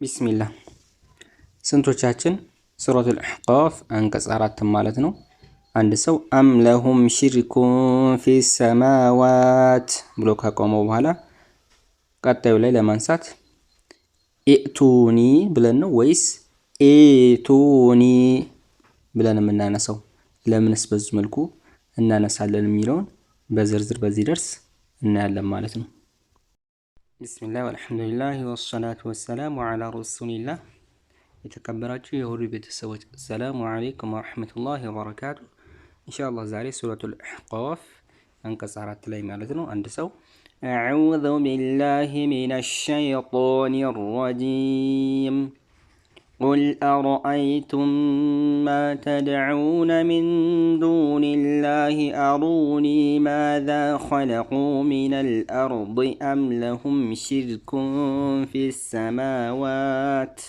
ቢስሚላህ ስንቶቻችን ሱረቱል አሕቃፍ አንቀጽ 4 ማለት ነው። አንድ ሰው አም ለሁም ሽርኩን ፊስ ሰማዋት ብሎ ካቆመው በኋላ ቀጣዩ ላይ ለማንሳት ኢእቱኒ ብለን ነው ወይስ ኢቱኒ ብለን የምናነሳው? ለምንስ በዚህ መልኩ እናነሳለን የሚለውን በዝርዝር በዚህ ደርስ እናያለን ማለት ነው። ቢስሚላህ ወልሐምዱሊላህ ወሰላቱ ወሰላሙ ዐላ ረሱሊላህ። የተከበራችሁ የሁሉ ቤተሰቦች ሰላሙ ዐለይኩም ወረሕመቱላሂ ወበረካቱ። ኢንሻአላህ ዛሬ ሱረቱል አሕቃፍ አንቀጽ 4 ላይ ማለት ነው አንድ ሰው አዑዙ ቢላሂ ሚነሽ ሸይጧኒር ረጂም قل أرأيتم ما تدعون من دون الله أروني ماذا خلقوا من الأرض أم لهم شرك في السماوات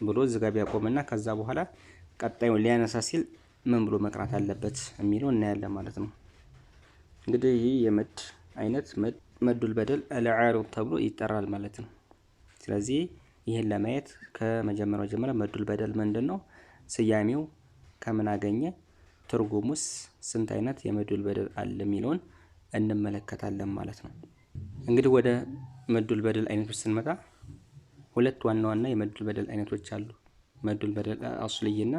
ብሎ እዚጋ ቢያቆምና ከዛ በኋላ ቀጣዩን ሊያነሳ ሲል ምን ብሎ መቅራት አለበት የሚለው እናያለን ማለት ነው። እንግዲህ ይህ የመድ አይነት መዱል በደል አልዓሪድ ተብሎ ይጠራል ማለት ነው። ስለዚህ ይሄን ለማየት ከመጀመሪያው ጀምረን መዱል በደል ምንድነው፣ ስያሜው ከምን አገኘ፣ ትርጉሙስ ስንት አይነት የመዱል በደል አለ የሚለውን እንመለከታለን ማለት ነው። እንግዲህ ወደ መዱል በደል አይነቶች ስንመጣ ሁለት ዋና ዋና የመዱል በደል አይነቶች አሉ። መዱል በደል አስልይና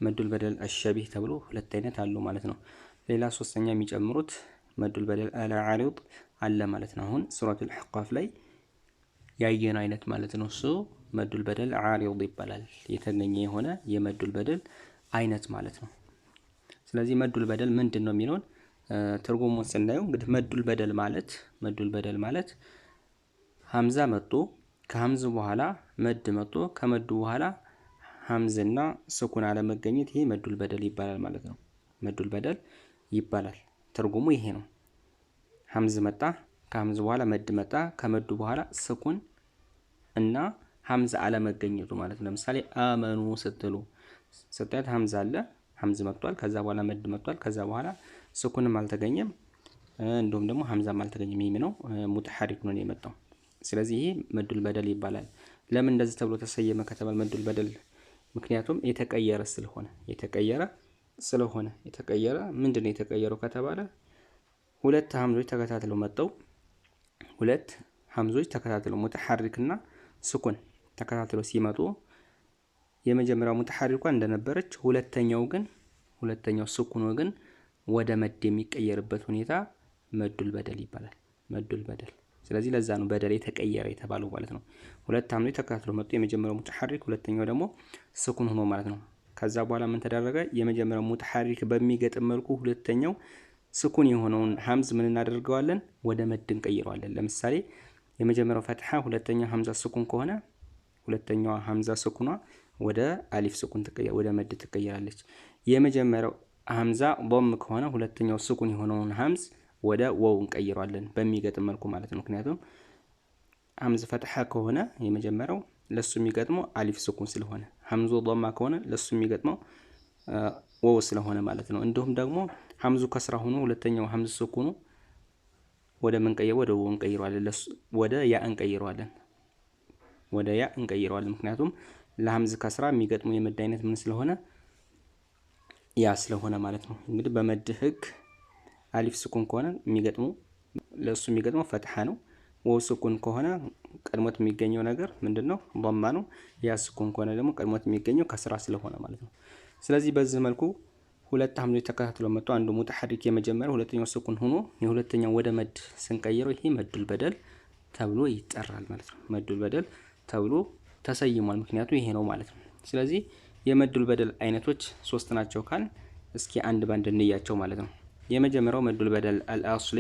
መዱል በደል አሸቢህ ተብሎ ሁለት አይነት አሉ ማለት ነው። ሌላ ሶስተኛ የሚጨምሩት መዱል በደል አልዓሪድ አለ ማለት ነው። አሁን ሱረቱል አሕቃፍ ላይ ያየነው አይነት ማለት ነው እሱ መዱል በደል ዓሪድ ይባላል። የተገኘ የሆነ የመዱል በደል አይነት ማለት ነው። ስለዚህ መዱል በደል ምንድነው የሚለውን ትርጉሙን ስናየው እንግዲህ መዱል በደል ማለት ሐምዛ መጥቶ ከሐምዝ በኋላ መድ መጥቶ ከመዱ በኋላ ሐምዝና ስኩን አለመገኘት ይሄ መዱል በደል ይባላል ማለት ነው። መዱል በደል ይባላል። ትርጉሙ ይሄ ነው። ሐምዝ መጣ፣ ከሐምዝ በኋላ መድ መጣ፣ ከመዱ በኋላ ስኩን እና ሐምዝ አለመገኘቱ ማለት ነው። ለምሳሌ አመኑ ስትሉ ስታዩት ሐምዝ አለ፣ ሐምዝ መጥቷል፣ ከዛ በኋላ መድ መጥቷል፣ ከዛ በኋላ ስኩንም አልተገኘም፣ እንዲሁም ደግሞ ሐምዛም አልተገኘም። ይሄ ነው ሙተሐሪክ ነው የመጣው። ስለዚህ ይሄ መዱል በደል ይባላል። ለምን እንደዚህ ተብሎ ተሰየመ ከተባለ መዱል በደል ምክንያቱም የተቀየረ ምንድነው የተቀየረው ከተባለ ሁለት ሐምዞች ተከታትለው ሙተሐሪክና ስኩን ተከታትለው ሲመጡ የመጀመሪያው ሙተሐሪኳ እንደነበረች ሁለተኛው ስኩኑ ግን ወደ መድ የሚቀየርበት ሁኔታ መዱል በደል ይባላል። መዱል በደል። ስለዚህ ለዛ ነው በደል የተቀየረ የተባለው ማለት ነው። ሁለት ሐምዞች ተከታትለው መጡ። የመጀመሪያው ሙተሐሪክ፣ ሁለተኛው ደግሞ ስኩን ሆኖ ማለት ነው። ከዛ በኋላ ምን ተደረገ? የመጀመሪያው ሙተሐሪክ በሚገጥም መልኩ ሁለተኛው ስኩን የሆነውን ሐምዝ ምን እናደርገዋለን? ወደ መድ እንቀይረዋለን። ለምሳሌ የመጀመሪያው ፈትሐ ሁለተኛው ሐምዛ ስኩን ከሆነ ሁለተኛው ሐምዛ ስኩኗ ወደ አሊፍ ስኩን ወደ መድ ትቀየራለች። የመጀመሪያው ሐምዛ ዶም ከሆነ ሁለተኛው ስኩን የሆነውን ሐምዝ ወደ ወው እንቀይረዋለን በሚገጥም መልኩ ማለት ነው። ምክንያቱም ሐምዝ ፈትሐ ከሆነ የመጀመሪያው ለሱ የሚገጥመው አሊፍ ስኩን ስለሆነ፣ ሐምዙ ዶማ ከሆነ ለሱ የሚገጥመው ወው ስለሆነ ማለት ነው። እንዲሁም ደግሞ ሐምዙ ከስራ ሆኖ ሁለተኛው ሐምዝ ስኩኑ ወደ ወው እንቀይረዋለን፣ ወደ ያ እንቀይረዋለን። ምክንያቱም ለሐምዝ ከስራ የሚገጥመው የመድ አይነት ምን ስለሆነ ያ ስለሆነ ማለት ነው። እንግዲህ በመድ ህግ አሊፍ ስኩን ከሆነ ለሱ የሚገጥመው ፈትሐ ነው። ወው ስኩን ከሆነ ቀድሞት የሚገኘው ነገር ምንድነው? ዶማ ነው። ያ ስኩን ከሆነ ደግሞ ቀድሞት የሚገኘው ከስራ ስለሆነ ማለት ነው። ስለዚህ በዚህ መልኩ ሁለት ሐምዞች ተከታትለው መጥተው አንዱ ሙተሐሪክ የመጀመሪያው ሁለተኛው ስኩን ሆኖ የሁለተኛው ወደ መድ ስንቀይረው ይሄ መዱል በደል ተብሎ ይጠራል ማለት ነው። መዱል በደል ተብሎ ተሰይሟል። ምክንያቱ ይሄ ነው ማለት ነው። ስለዚህ የመዱል በደል አይነቶች 3 ናቸው ካል እስኪ አንድ ባንድ እንያቸው ማለት ነው። የመጀመሪያው መዱል በደል አልአስሊ፣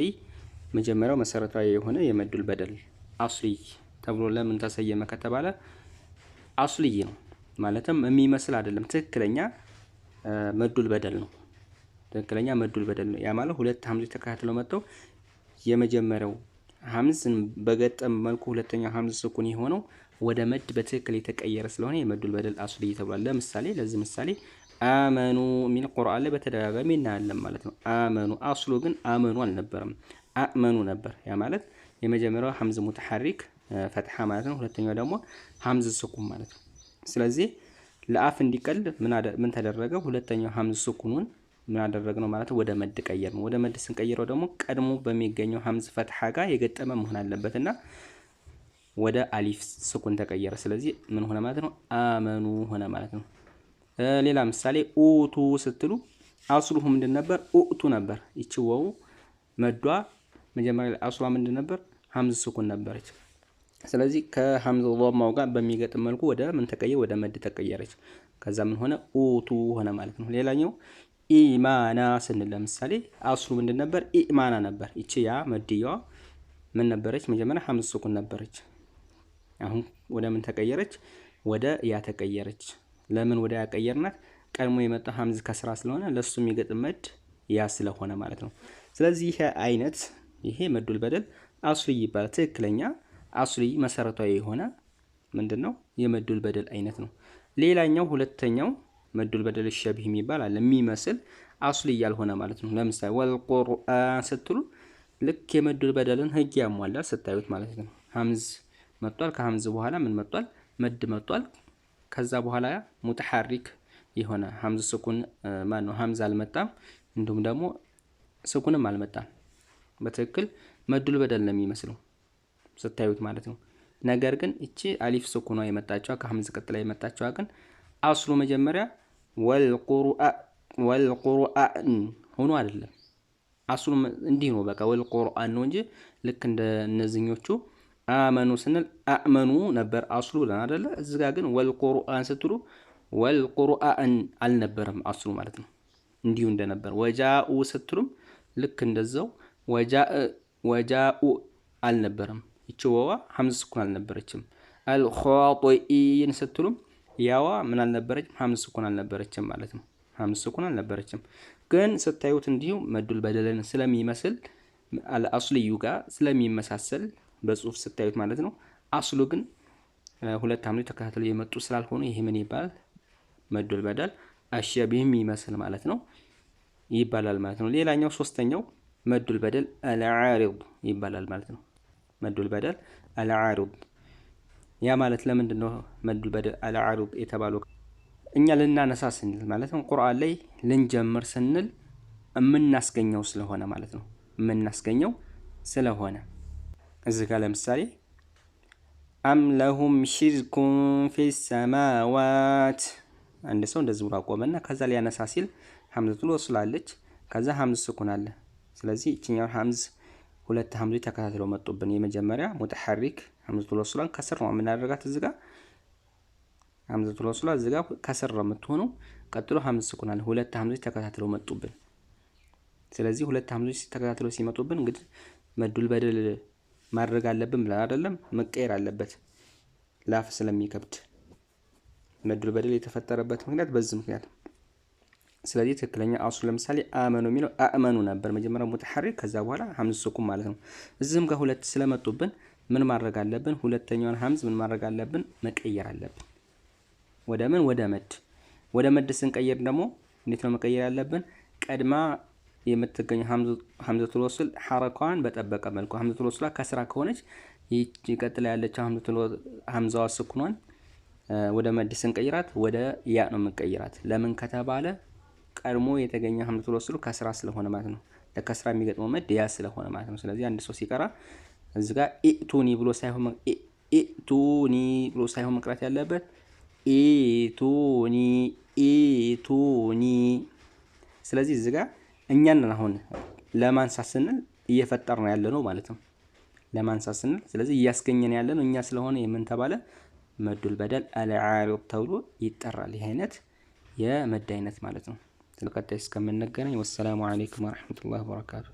መጀመሪያው መሰረታዊ የሆነ የመዱል በደል አስሊ ተብሎ ለምን ተሰየመ ከተባለ አስሊ ነው ማለትም የሚመስል አይደለም፣ ትክክለኛ መዱል በደል ነው። ያ ማለት ሁለት ሐምዞች ተከታትለው መጥተው የመጀመሪያው ሐምዝን በገጠም መልኩ ሁለተኛው ሐምዝ ስኩን የሆነው ወደ መድ በትክክል የተቀየረ ስለሆነ የመዱል በደል አስሊ ተብሏል። ለዚህ ምሳሌ አመኑ ሚን ቁርአን ላይ በተደጋጋሚ እናያለን ማለት ነው። አመኑ አስሉ ግን አመኑ አልነበረም፣ አመኑ ነበር። ያ ማለት የመጀመሪያው ሐምዝ ሙተሐሪክ ፈትሐ ማለት ነው። ሁለተኛው ደግሞ ሐምዝ ስኩን ማለት ነው። ስለዚህ ለአፍ እንዲቀል ምን ተደረገ? ሁለተኛው ሐምዝ ስኩኑን ምን አደረግነው ማለት ነው? ወደ መድ ቀየር ነው። ወደ መድ ስንቀይረው ደግሞ ቀድሞ በሚገኘው ሐምዝ ፈትሐ ጋር የገጠመ መሆን አለበትና ወደ አሊፍ ስኩን ተቀየረ። ስለዚህ ምን ሆነ ማለት ነው? አመኑ ሆነ ማለት ነው። ሌላ ምሳሌ ኡቱ ስትሉ አስሉሁ ምንድን ነበር? ኡቱ ነበር። ይቺ ወው መዷ መጀመሪያ ላይ አስሏ ምንድን ነበር? ሐምዝ ስኩን ነበረች። ስለዚህ ከሐምዝ ضማው ጋር በሚገጥም መልኩ ወደ ምን ተቀየረ? ወደ መድ ተቀየረች። ከዛ ምን ሆነ? ኡቱ ሆነ ማለት ነው። ሌላኛው ኢማና ስንል ለምሳሌ አስሉ ምንድን ነበር? ኢማና ነበር። ይቺ ያ መድያዋ ምን ነበረች? መጀመሪያ ሐምዝ ስኩን ነበረች። አሁን ወደ ምን ተቀየረች? ወደ ያ ተቀየረች። ለምን ወደ ያ ቀየርናት? ቀድሞ የመጣ ሐምዝ ከስራ ስለሆነ ለሱ የሚገጥም መድ ያ ስለሆነ ማለት ነው። ስለዚህ ይሄ አይነት ይሄ መዱል በደል አስሊ ይባላል። ትክክለኛ አስሊ መሰረታዊ የሆነ ምንድነው የመዱል በደል አይነት ነው። ሌላኛው ሁለተኛው መዱል በደል ሸቢህ የሚባል አለ። የሚመስል አስሊ ያልሆነ ማለት ነው። ለምሳሌ ወልቁርአን ስትሉ ልክ የመዱል በደልን ህግ ያሟላል ስታዩት ማለት ነው። ሐምዝ መጥቷል። ከሐምዝ በኋላ ምን መጥቷል? መድ መጥቷል። ከዛ በኋላ ሙተሐሪክ የሆነ ሐምዝ ስኩን ማን ነው? ሐምዝ አልመጣም። እንዲሁም ደግሞ ስኩንም አልመጣም። በትክክል መዱል በደል ነው የሚመስለው ስታዩት ማለት ነው። ነገር ግን እቺ አሊፍ ስኩኗ የመጣችው ከሐምዝ ቀጥላ የመጣችው ግን አስሉ መጀመሪያ ወልቁርአን ሆኖ አይደለም። አስሉ እንዲህ ነው በቃ ወልቁርአን ነው እንጂ ልክ እንደ እነዚህኞቹ አመኑ ስንል አመኑ ነበር አስሉ ብለን አይደለ? እዚህ ጋር ግን ወልቁርአን ስትሉ ወልቁርአን አልነበረም አስሉ ማለት ነው። እንዲሁ እንደነበር ወጃኡ ስትሉም ልክ እንደዛው ወጃኡ አልነበረም። ይቺ ወዋ ሐምዝ ስኩን አልነበረችም። አልኻጢኢን ስትሉም ያዋ ምን አልነበረችም? ሐምዝ ስኩን አልነበረችም ማለት ነው። ሐምዝ ስኩን አልነበረችም። ግን ስታዩት እንዲሁ መዱል በደልን ስለሚመስል አልአስልዩ ጋር ስለሚመሳሰል በጽሁፍ ስታዩት ማለት ነው። አስሉ ግን ሁለት ሐምዝ ተከታትለው የመጡ ስላልሆኑ ይሄ ምን ይባላል? መዱል በደል አሸቢህ የሚመስል ማለት ነው ይባላል ማለት ነው። ሌላኛው ሶስተኛው መዱል በደል አልዓሪድ ይባላል ማለት ነው። መዱል በደል አልዓሪድ ያ ማለት ለምንድን ነው መዱል በደል አልዓሪድ የተባለው? እኛ ልናነሳ ስንል ማለት ነው ቁርአን ላይ ልንጀምር ስንል የምናስገኘው ስለሆነ ማለት ነው። የምናስገኘው ስለሆነ እዚህ ጋር ለምሳሌ አም ለሁም ሽርኩን ፊ ሰማዋት አንድ ሰው እንደዚህ ብሎ አቆመና ከዛ ሊያነሳ ሲል ሐምዘቱል ወስል አለች። ከዛ ሐምዝ ስኩን አለ። ስለዚህ እቺኛው ሐምዝ ሁለት ሐምዞች ተከታትለው መጡብን። የመጀመሪያ ሙተሐሪክ ሐምዘቱል ወስላን ከስር ነው የምናደርጋት። እዚህ ጋር ሐምዘቱል ወስላ እዚህ ጋር ከስር ነው የምትሆነው። ቀጥሎ ሐምዝ ስኩን አለ። ሁለት ሐምዞች ተከታትለው መጡብን። ስለዚህ ሁለት ሐምዞች ተከታትለው ሲመጡብን እንግዲህ መዱል በደል ማድረግ አለብን ብለን አይደለም፣ መቀየር አለበት ላፍ ስለሚከብድ መዱል በደል የተፈጠረበት ምክንያት በዚህ ምክንያት። ስለዚህ ትክክለኛ አስሉ ለምሳሌ አመኑ የሚለው አመኑ ነበር መጀመሪያ ሙተሐሪክ፣ ከዛ በኋላ ሐምዝ ስኩን ማለት ነው። እዚህም ጋር ሁለት ስለመጡብን ምን ማድረግ አለብን? ሁለተኛውን ሐምዝ ምን ማድረግ አለብን? መቀየር አለብን። ወደ ምን? ወደ መድ። ወደ መድ ስንቀየር ደግሞ እንዴት ነው መቀየር ያለብን? ቀድማ የምትገኘው ሐምዘቱል ወስል ሐረካዋን በጠበቀ መልኩ ሐምዘቱል ወስላ ከስራ ከሆነች ይቀጥላ ያለችው ሐምዛዋ ስኩኗን ወደ መድ ስንቀይራት ወደ ያ ነው የምንቀይራት። ለምን ከተባለ ቀድሞ የተገኘ ሐምዘቱል ወስሉ ከስራ ስለሆነ ማለት ነው። ለከስራ የሚገጥመው መድ ያ ስለሆነ ማለት ነው። ስለዚህ አንድ ሰው ሲቀራ እዚህ ጋር ኢቱኒ ብሎ ሳይሆን መቅራት ያለበት ኢቱኒ። ስለዚህ እዚህ ጋር እኛን አሁን ለማንሳት ስንል እየፈጠርን ያለ ነው ማለት ነው። ለማንሳት ስንል ስለዚህ እያስገኘን ያለ ነው እኛ ስለሆነ የምን ተባለ? መዱል በደል አልዓሪድ ተብሎ ይጠራል። ይህ አይነት የመድ አይነት ማለት ነው። ስለቀጣይ እስከምንገናኝ ወሰላሙ አለይኩም ወራህመቱላሂ ወበረካቱ።